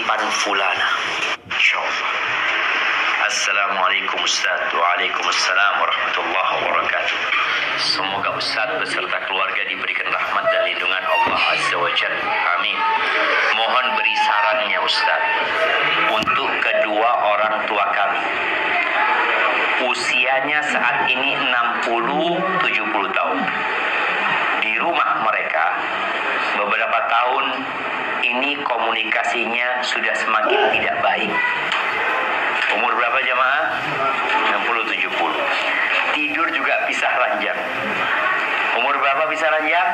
depan fulana. InsyaAllah. Assalamualaikum Ustaz. Waalaikumsalam warahmatullahi wabarakatuh. Semoga Ustaz beserta keluarga diberikan rahmat dan lindungan Allah Azza wa Jalla. Amin. Mohon beri sarannya Ustaz untuk kedua orang tua kami. Usianya saat ini 60-70 tahun. Di rumah mereka beberapa tahun ini komunikasinya sudah semakin tidak baik. Umur berapa jamaah? 60-70. Tidur juga pisah ranjang. Umur berapa pisah ranjang?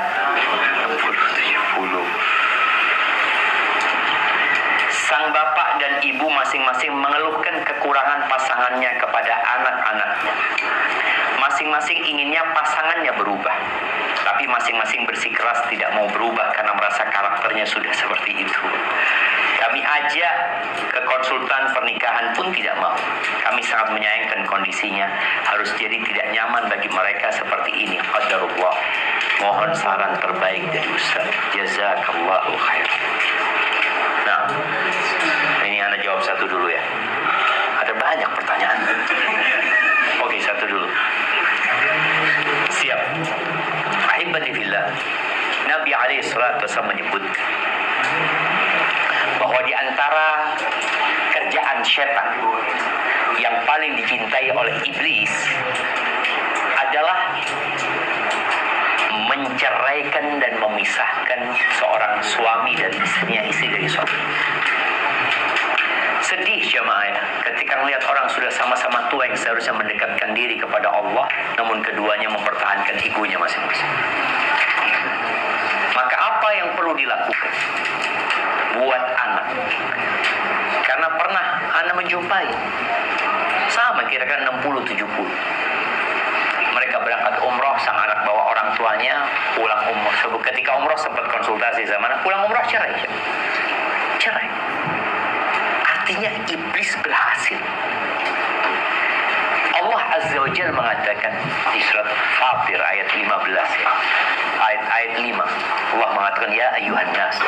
60-70. Sang bapak dan ibu masing-masing mengeluhkan kekurangan pasangannya kepada anak-anaknya. Masing-masing inginnya pasangannya berubah, tapi masing-masing bersikeras tidak mau berubah karena merasa karakternya sudah seperti itu. Kami ajak ke konsultan pernikahan pun tidak mau. Kami sangat menyayangkan kondisinya. Harus jadi tidak nyaman bagi mereka seperti ini. Qadarullah. Mohon saran terbaik dari Ustaz. Jazakallahu khair. Nah, ini Anda jawab satu dulu ya. Ada banyak pertanyaan. Oke, satu dulu. Siap. Ahibati fillah. Nabi alaihi salatu wasallam menyebut bahwa di antara kerjaan syaitan yang paling dicintai oleh iblis adalah menceraikan dan memisahkan seorang suami dan istrinya, istri dari suami. Sedih jamaah ya, ketika melihat orang sudah sama-sama tua yang seharusnya mendekatkan diri kepada Allah, namun keduanya mempertahankan egonya masing-masing. Maka apa yang perlu dilakukan buat anak? Karena pernah anak menjumpai sama kira-kira 60-70. Mereka berangkat umroh, sang anak bawa orang tuanya pulang umroh. Ketika umroh sempat konsultasi sama anak, pulang umroh cerai. Artinya iblis berhasil. Allah Azza wa Jalla mengatakan di surat Fatir ayat 15 ya. Ayat 5. Allah mengatakan ya ayyuhan nas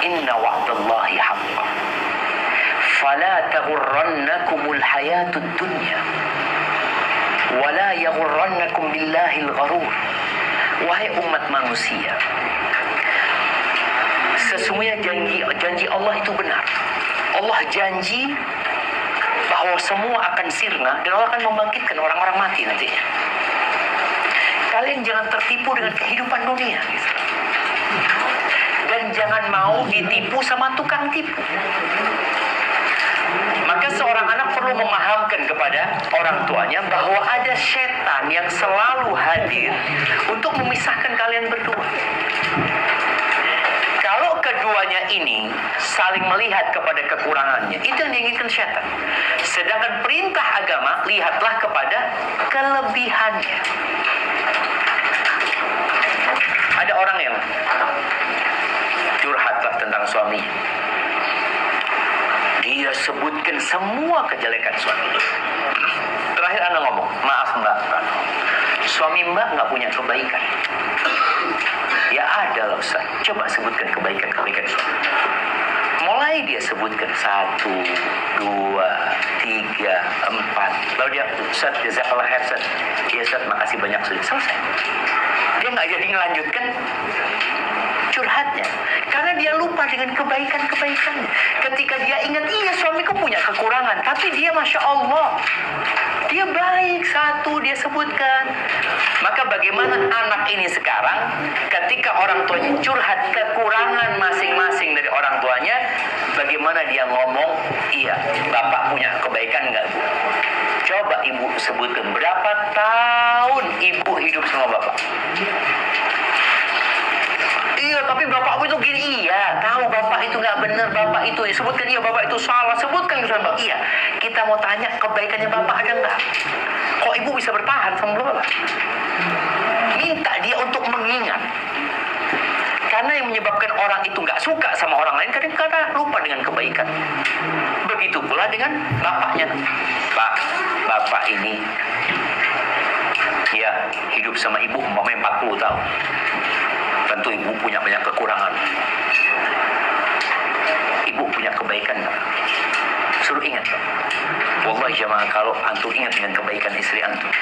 inna wa'dallahi haqqan fala taghurrannakumul hayatud dunya wala yaghurrannakum billahil gharur. Wahai umat manusia, sesungguhnya janji Allah itu benar. Allah janji bahwa semua akan sirna dan Allah akan membangkitkan orang-orang mati nantinya. Kalian jangan tertipu dengan kehidupan dunia gitu. Dan jangan mau ditipu sama tukang tipu. Maka seorang anak perlu memahamkan kepada orang tuanya bahwa ada setan yang selalu hadir untuk memisahkan kalian berdua. Kalau keduanya ini saling melihat kepada kekurangannya, itu yang diinginkan setan. Sedangkan perintah agama, lihatlah kepada kelebihannya. Ada orang yang curhatlah tentang suaminya. Dia sebutkan semua kejelekan suaminya. Terakhir Anda ngomong, maaf Mbak, suami Mbak nggak punya kebaikan. Ya ada loh Ustaz, coba sebutkan kebaikan-kebaikan suami. Mulai dia sebutkan 1, 2, 3, 4. Lalu dia, Ustaz, jazakallah khair Ustaz. Ya Ustaz, makasih banyak sudah selesai. Dia nggak jadi ngelanjutkan curhatnya karena dia lupa dengan kebaikan-kebaikannya. Ketika dia ingat, iya suamiku punya kekurangan, tapi dia Masya Allah, dia baik, satu dia sebutkan. Maka bagaimana anak ini sekarang ketika orang tuanya curhat kekurangan masing-masing dari orang tuanya, bagaimana dia ngomong, iya bapak punya kebaikan nggak Bu? Coba ibu sebutkan berapa tahun ibu hidup sama bapak. Iya, tapi bapakku itu gini. Iya, tahu bapak itu nggak benar, bapak itu sebutkan iya bapak itu salah, sebutkan kesalahan bapak. Iya, kita mau tanya kebaikannya bapak ada nggak? Kok ibu bisa bertahan sama bapak? Minta dia untuk mengingat. Karena yang menyebabkan orang itu nggak suka sama orang lain kadang-kadang lupa dengan kebaikan. Begitu pula dengan bapaknya. Pak, bapak ini ya hidup sama ibu umpamanya 40 tahun. Tentu ibu punya banyak kekurangan. jemaah, kalau antum ingat dengan kebaikan istri antum,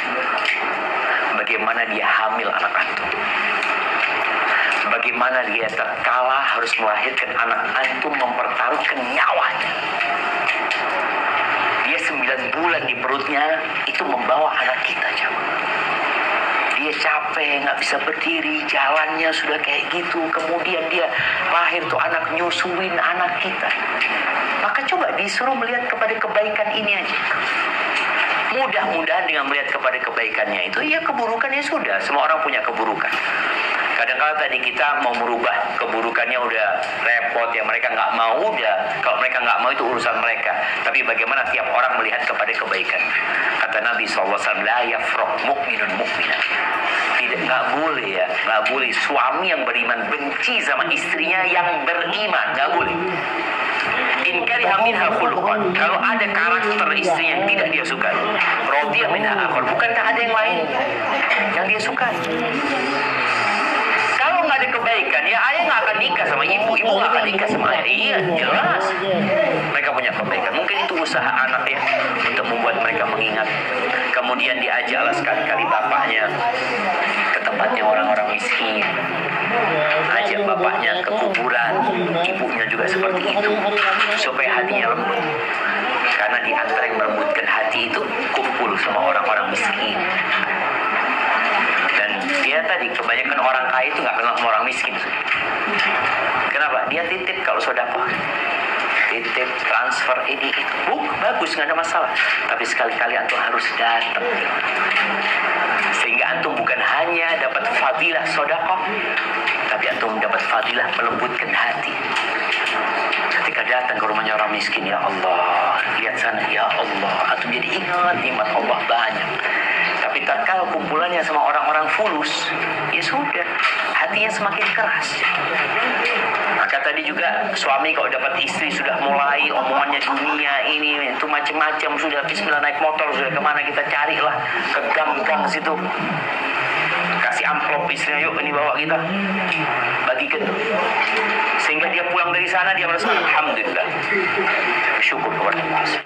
bagaimana dia hamil anak antum, bagaimana dia terkala harus melahirkan anak antum, mempertaruhkan nyawanya. Dia 9 bulan di perutnya itu membawa anak kita, jemaah. Dia capek, nggak bisa berdiri, jalannya sudah kayak gitu. Kemudian dia lahir tuh anak, nyusuin anak kita. Maka coba disuruh melihat kepada kebaikan ini aja. Mudah-mudahan dengan melihat kepada kebaikannya itu, ya keburukannya sudah. Semua orang punya keburukan. Kadang-kadang tadi kita mau merubah keburukannya udah repot, ya mereka nggak mau, udah. Kalau mereka nggak mau itu urusan mereka. Tapi bagaimana tiap orang melihat kepada kebaikan? Kata Nabi SAW, la yafraq mu'minun mu'minah. Tidak, nggak boleh ya, nggak boleh suami yang beriman benci sama istrinya yang beriman, nggak boleh. In kariha minha khuluqan, kalau ada karakter istri yang tidak dia sukai, radiya minha akhar, bukankah ada yang lain yang dia sukai? Kalau nggak ada kebaikan, ya ayah nggak akan nikah sama ibu, ibu nggak akan nikah sama ayah. Iya, jelas. Mereka punya kebaikan. Mungkin itu usaha anak ya, untuk membuat mereka mengingat. Kemudian diajaklah sekali-kali bapaknya ke tempatnya orang-orang miskin. Ajak bapaknya ke kuburan, ibunya juga seperti itu, supaya hatinya lembut. Karena di antara yang melembutkan hati itu kumpul sama orang-orang miskin. Dan dia tadi, kebanyakan orang kaya itu nggak kenal sama orang miskin. Kenapa? Dia titip kalau sedekah, titip, transfer ini itu, bagus, nggak ada masalah. Tapi sekali-kali antum harus datang, sehingga antum bukan hanya dapat fadilah sedekah, tapi antum dapat fadilah melembutkan hati. Ketika datang ke rumahnya orang miskin, ya Allah, lihat sana, ya Allah, antum jadi ingat nikmat Allah banyak. Tapi tatkala kumpulannya sama orang-orang fulus, ya sudah, hatinya semakin keras. Maka tadi juga suami kalau dapat istri sudah mulai omongannya dunia ini itu macam-macam, sudah bismillah naik motor, sudah kemana kita carilah ke gang-gang situ, kasih amplop istrinya, yuk ini bawa kita bagikan tuh, sehingga dia pulang dari sana dia merasa alhamdulillah, bersyukur kepada Allah.